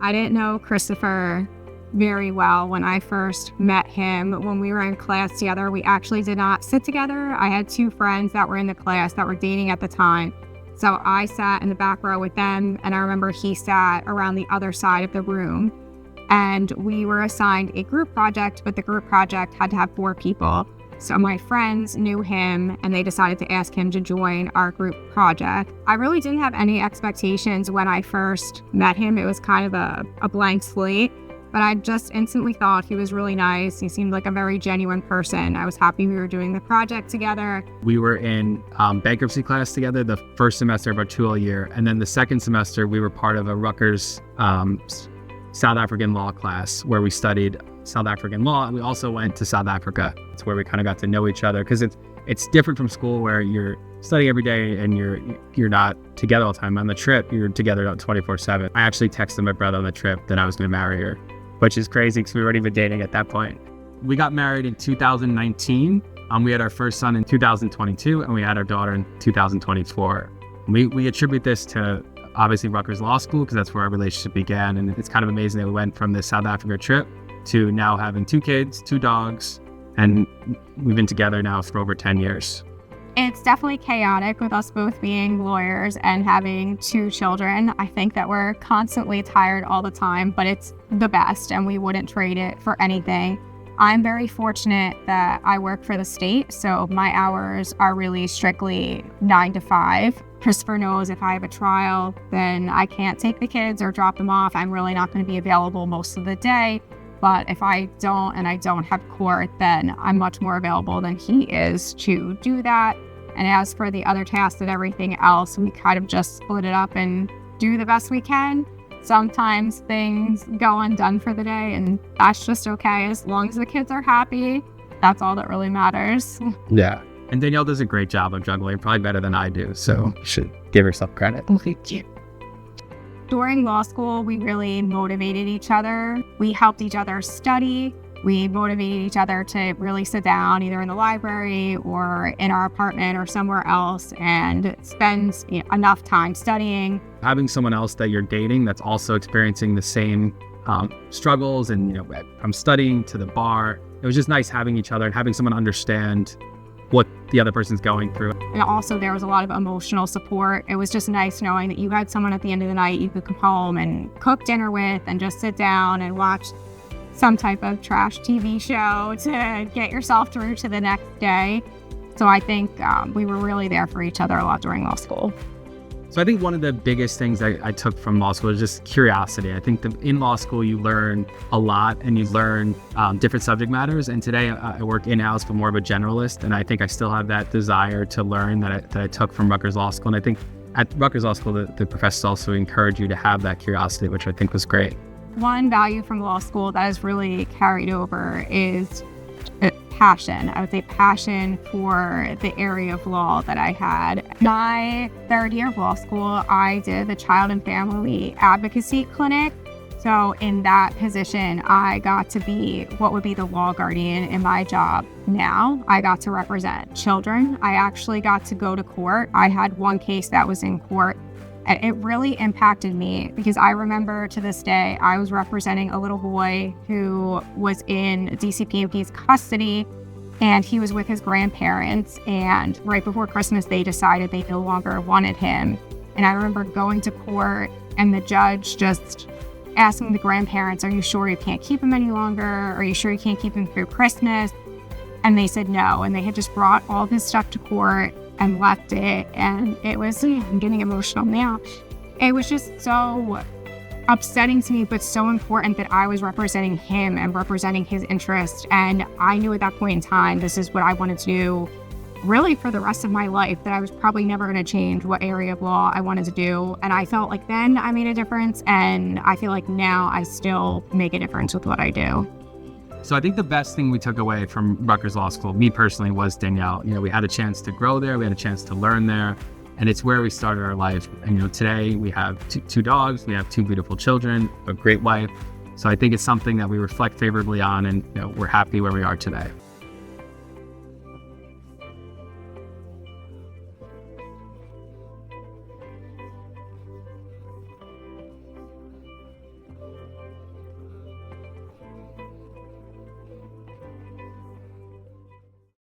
I didn't know Christopher very well when I first met him. When we were in class together, we actually did not sit together. I had two friends that were in the class that were dating at the time. So I sat in the back row with them, and I remember he sat around the other side of the room. And we were assigned a group project, but the group project had to have 4 people. So my friends knew him, and they decided to ask him to join our group project. I really didn't have any expectations when I first met him. It was kind of a blank slate. But I just instantly thought he was really nice. He seemed like a very genuine person. I was happy we were doing the project together. We were in bankruptcy class together the first semester of our 2L year. And then the second semester, we were part of a Rutgers South African law class where we studied South African law. And we also went to South Africa. It's where we kind of got to know each other, because it's different from school where you're studying every day and you're not together all the time. On the trip, you're together 24/7. I actually texted my brother on the trip that I was going to marry her, which is crazy because we weren't even dating at that point. We got married in 2019. We had our first son in 2022, and we had our daughter in 2024. We attribute this to obviously Rutgers Law School, because that's where our relationship began. And it's kind of amazing that we went from this South Africa trip to now having 2 kids, 2 dogs, and we've been together now for over 10 years. It's definitely chaotic with us both being lawyers and having 2 children. I think that we're constantly tired all the time, but it's the best, and we wouldn't trade it for anything. I'm very fortunate that I work for the state, so my hours are really strictly 9 to 5. Christopher knows if I have a trial, then I can't take the kids or drop them off. I'm really not going to be available most of the day. But if I don't and I don't have court, then I'm much more available than he is to do that. And as for the other tasks and everything else, we kind of just split it up and do the best we can. Sometimes things go undone for the day, and that's just okay. As long as the kids are happy, that's all that really matters. Yeah. And Danielle does a great job of juggling, probably better than I do. So you should give herself credit. Thank you. During law school, we really motivated each other. We helped each other study. We motivated each other to really sit down either in the library or in our apartment or somewhere else and spend enough time studying. Having someone else that you're dating that's also experiencing the same struggles, and from studying to the bar, it was just nice having each other and having someone understand what the other person's going through. And also there was a lot of emotional support. It was just nice knowing that you had someone at the end of the night you could come home and cook dinner with and just sit down and watch some type of trash TV show to get yourself through to the next day. So I think we were really there for each other a lot during law school. So I think one of the biggest things I took from law school is just curiosity. I think that in law school, you learn a lot and you learn different subject matters. And today I work in-house for more of a generalist. And I think I still have that desire to learn that I took from Rutgers Law School. And I think at Rutgers Law School, the professors also encourage you to have that curiosity, which I think was great. One value from law school that has really carried over is passion. I would say passion for the area of law that I had. My 3rd year of law school, I did the Child and Family Advocacy Clinic. So in that position, I got to be what would be the law guardian in my job. Now I got to represent children. I actually got to go to court. I had one case that was in court. And it really impacted me because I remember to this day, I was representing a little boy who was in DCPMP's custody, and he was with his grandparents. And right before Christmas, they decided they no longer wanted him. And I remember going to court and the judge just asking the grandparents, "Are you sure you can't keep him any longer? Are you sure you can't keep him through Christmas?" And they said no. And they had just brought all of his stuff to court and left it, and it was, I'm getting emotional now. It was just so upsetting to me, but so important that I was representing him and representing his interest. And I knew at that point in time, this is what I wanted to do really for the rest of my life, that I was probably never going to change what area of law I wanted to do. And I felt like then I made a difference, and I feel like now I still make a difference with what I do. So I think the best thing we took away from Rutgers Law School, me personally, was Danielle. We had a chance to grow there. We had a chance to learn there. And it's where we started our life. And today we have two dogs. We have 2 beautiful children, a great wife. So I think it's something that we reflect favorably on, and we're happy where we are today.